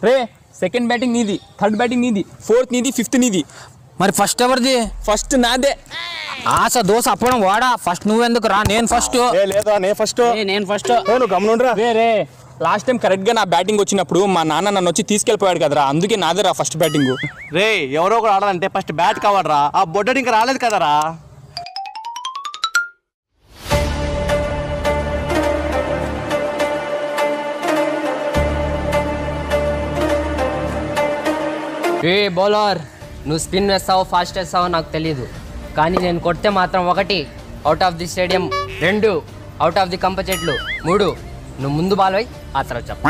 రే second batting నీది, third batting నీది, fourth నీది, ఫిఫ్త్ నీది. మరి ఫస్ట్ ఎవరిది? ఫస్ట్ నాదే. ఆశ దోశ అప్పడం వాడా. ఫస్ట్ నువ్వెందుకు రా, నేను ఫస్ట్. లేదా నేను ఫస్ట్. నేను ఫస్ట్. నువ్వు గమనుండ్రా. రే లాస్ట్ టైం కరెక్ట్గా నా బ్యాటింగ్ వచ్చినప్పుడు మా నాన్న నన్ను వచ్చి తీసుకెళ్ళిపోయాడు కదరా, అందుకే నాదే రా ఫస్ట్ బ్యాటింగ్. రే ఎవరో ఒకరు ఆడాలంటే ఫస్ట్ బ్యాట్ కావాలరా, ఆ బొడ్డడి ఇంకా రాలేదు కదరా. ఏ బౌలర్, నువ్వు స్పిన్ వేస్తావో ఫాస్ట్ వేస్తావో నాకు తెలియదు, కానీ నేను కొడితే మాత్రం 1 out of the stadium, 2 out of the కంప చెట్లు, 3 నువ్వు ముందు బాల్ అయి ఆ తర్వాత చెప్ప.